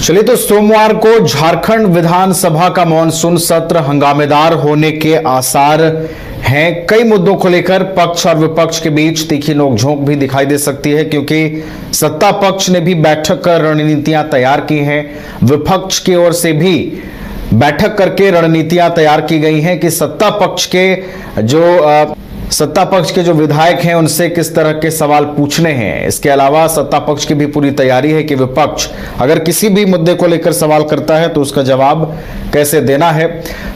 चलिए, तो सोमवार को झारखंड विधानसभा का मॉनसून सत्र हंगामेदार होने के आसार हैं। कई मुद्दों को लेकर पक्ष और विपक्ष के बीच तीखी नोकझोंक भी दिखाई दे सकती है, क्योंकि सत्ता पक्ष ने भी बैठक कर रणनीतियां तैयार की हैं। विपक्ष की ओर से भी बैठक करके रणनीतियां तैयार की गई हैं कि सत्ता पक्ष के जो विधायक हैं उनसे किस तरह के सवाल पूछने हैं। इसके अलावा सत्ता पक्ष की भी पूरी तैयारी है कि विपक्ष अगर किसी भी मुद्दे को लेकर सवाल करता है तो उसका जवाब कैसे देना है।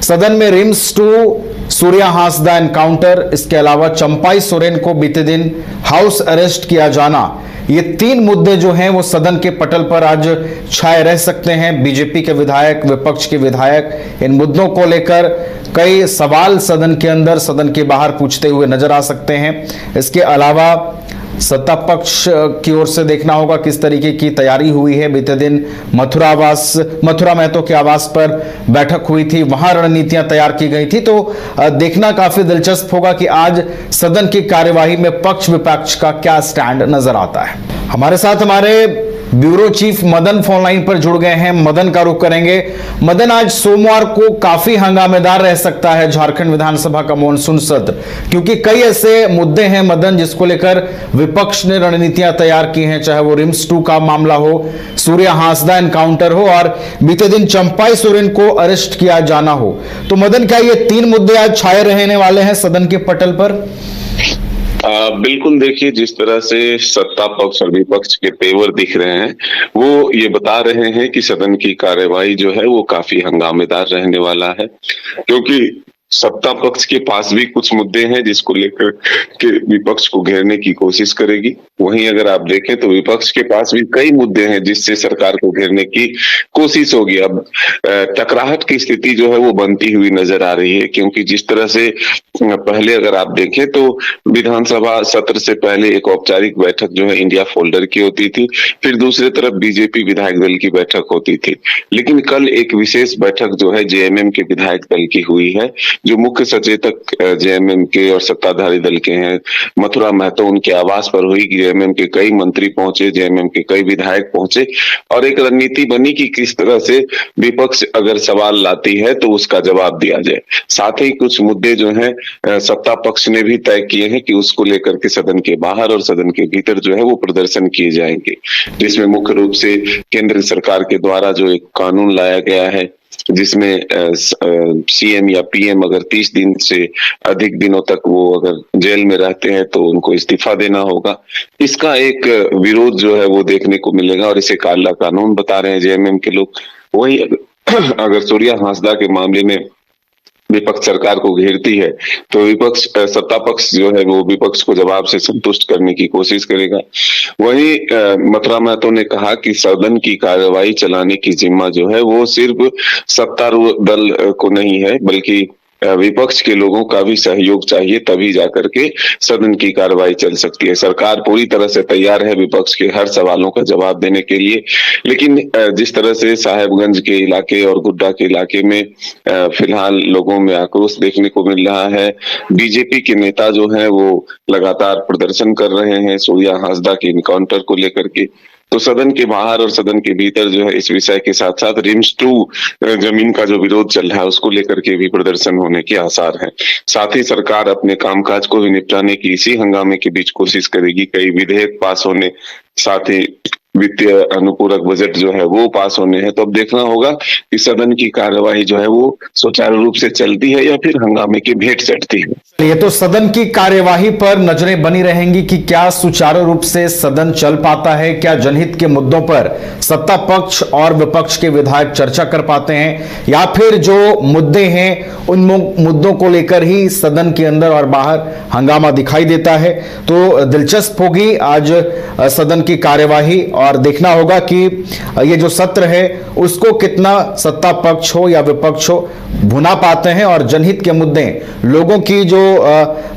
सदन में रिम्स 2 सूर्या हांसदा एनकाउंटर, इसके अलावा चंपाई सोरेन को बीते दिन हाउस अरेस्ट किया जाना, ये 3 मुद्दे जो हैं वो सदन के पटल पर आज छाए रह सकते हैं। बीजेपी के विधायक, विपक्ष के विधायक इन मुद्दों को लेकर कई सवाल सदन के अंदर, सदन के बाहर पूछते हुए नजर आ सकते हैं। इसके अलावा सत्ता पक्ष की ओर से देखना होगा किस तरीके की तैयारी हुई है। बीते दिन मथुरा महतो के आवास पर बैठक हुई थी, वहां रणनीतियां तैयार की गई थी। तो देखना काफी दिलचस्प होगा कि आज सदन की कार्यवाही में पक्ष विपक्ष का क्या स्टैंड नजर आता है। हमारे साथ हमारे bureau chief Madan phone line पर जुड़ गए हैं। मदन का रुख करेंगे। मदन, आज सोमवार को काफी हंगामेदार रह सकता है झारखंड विधानसभा का मॉनसून सत्र, क्योंकि कई ऐसे मुद्दे हैं मदन जिसको लेकर विपक्ष ने रणनीतियां तैयार की हैं, चाहे वो रिम्स 2 का मामला हो, सूर्या हांसदा एनकाउंटर हो और बीते दिन चंपाई सोरेन को अरेस्ट किया जाना हो। तो मदन, क्या ये 3 मुद्दे आज छाए रहने वाले हैं सदन के पटल पर? बिल्कुल, देखिए, जिस तरह से सत्ता पक्ष और विपक्ष के तेवर दिख रहे हैं वो ये बता रहे हैं कि सदन की कार्यवाही जो है वो काफी हंगामेदार रहने वाला है, क्योंकि सत्ता पक्ष के पास भी कुछ मुद्दे हैं जिसको लेकर के विपक्ष को घेरने की कोशिश करेगी। वहीं अगर आप देखें तो विपक्ष के पास भी कई मुद्दे हैं जिससे सरकार को घेरने की कोशिश होगी। अब टकराहट की स्थिति जो है वो बनती हुई नजर आ रही है, क्योंकि जिस तरह से पहले अगर आप देखें तो विधानसभा सत्र से पहले एक औपचारिक बैठक जो है इंडिया फोल्डर की होती थी, फिर दूसरी तरफ बीजेपी विधायक दल की बैठक होती थी। लेकिन कल एक विशेष बैठक जो है जेएमएम के विधायक दल की हुई है, जो मुख्य सचेतक जेएमएम के और सत्ताधारी दल के हैं मथुरा महतो, उनके आवास पर हुई। जेएमएम के कई मंत्री पहुंचे, जेएमएम के कई विधायक पहुंचे और एक रणनीति बनी कि किस तरह से विपक्ष अगर सवाल लाती है तो उसका जवाब दिया जाए। साथ ही कुछ मुद्दे जो हैं सत्ता पक्ष ने भी तय किए हैं कि उसको लेकर के सदन के बाहर और सदन के भीतर जो है वो प्रदर्शन किए जाएंगे, जिसमें मुख्य रूप से केंद्र सरकार के द्वारा जो एक कानून लाया गया है जिसमें सीएम या पीएम अगर 30 दिन से अधिक दिनों तक वो अगर जेल में रहते हैं तो उनको इस्तीफा देना होगा। इसका एक विरोध जो है वो देखने को मिलेगा और इसे काला कानून बता रहे हैं जेएमएम के लोग। वही अगर सूर्या हांसदा के मामले में विपक्ष सरकार को घेरती है तो विपक्ष सत्ता पक्ष जो है वो विपक्ष को जवाब से संतुष्ट करने की कोशिश करेगा। वहीं मथुरा महतो ने कहा कि सदन की कार्यवाही चलाने की जिम्मा जो है वो सिर्फ सत्तारूढ़ दल को नहीं है, बल्कि विपक्ष के लोगों का भी सहयोग चाहिए, तभी जाकर के सदन की कार्रवाई चल सकती है। सरकार पूरी तरह से तैयार है विपक्ष के हर सवालों का जवाब देने के लिए, लेकिन जिस तरह से साहेबगंज के इलाके और गुड्डा के इलाके में फिलहाल लोगों में आक्रोश देखने को मिल रहा है। बीजेपी के नेता जो हैं वो लगातार प्रदर्शन कर रहे हैं सूर्या हांसदा के इनकाउंटर को लेकर के। तो सदन के बाहर और सदन के भीतर जो है इस विषय के साथ साथ रिम्स 2 जमीन का जो विरोध चल रहा है उसको लेकर के भी प्रदर्शन होने के आसार हैं। साथ ही सरकार अपने कामकाज को भी निपटाने की इसी हंगामे के बीच कोशिश करेगी। कई विधेयक पास होने, साथ ही वित्तीय अनुपूरक बजट जो है वो पास होने हैं। तो अब देखना होगा कि सदन की कार्यवाही जो है वो सुचारू रूप से चलती है या फिर हंगामे की भेंट चढ़ती है। ये तो सदन की कार्यवाही पर नजरें बनी रहेंगी कि क्या सुचारू रूप से सदन चल पाता है, क्या जनहित के मुद्दों पर सत्ता पक्ष और विपक्ष के विधायक चर्चा कर पाते हैं, या फिर जो मुद्दे हैं उन मुद्दों को लेकर ही सदन के अंदर और बाहर हंगामा दिखाई देता है। तो दिलचस्प होगी आज सदन की कार्यवाही और देखना होगा कि ये जो सत्र है उसको कितना सत्ता पक्ष हो या विपक्ष हो भुना पाते हैं और जनहित के मुद्दे, लोगों की जो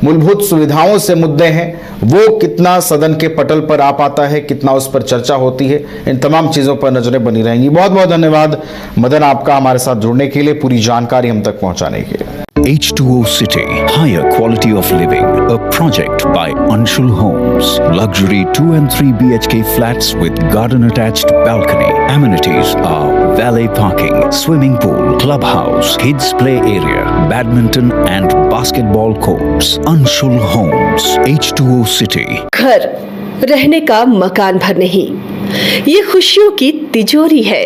मूलभूत सुविधाओं से मुद्दे हैं वो कितना सदन के पटल पर आ पाता है, कितना उस पर चर्चा होती है। इन तमाम चीजों पर नजरें बनी रहेंगी। बहुत बहुत धन्यवाद मदन आपका हमारे साथ जुड़ने के लिए, पूरी जानकारी हम तक पहुंचाने के लिए। H2O City, higher quality of living. A project by Anshul Homes. Luxury 2 and 3 BHK flats with garden attached balcony. Amenities are valet parking, swimming pool, clubhouse, kids play area, badminton and basketball courts. Anshul Homes, H2O City. घर रहने का मकान भर नहीं, ये खुशियों की तिजोरी है।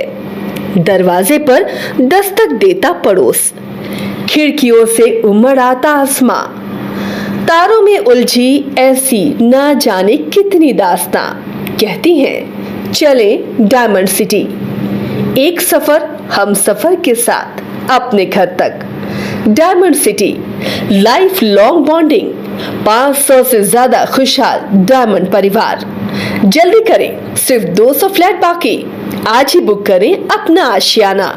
दरवाजे पर दस्तक देता पड़ोस, खिड़कियों से उमड़ आता आसमां, तारों में उलझी ऐसी ना जाने कितनी दास्तां। कहती हैं चले डायमंड सिटी, एक सफर हम सफर के साथ अपने घर तक। Diamond city, life long bonding, 500 से ज्यादा खुशहाल डायमंड परिवार। जल्दी करें, सिर्फ 200 फ्लैट बाकी। आज ही बुक करें अपना आशियाना।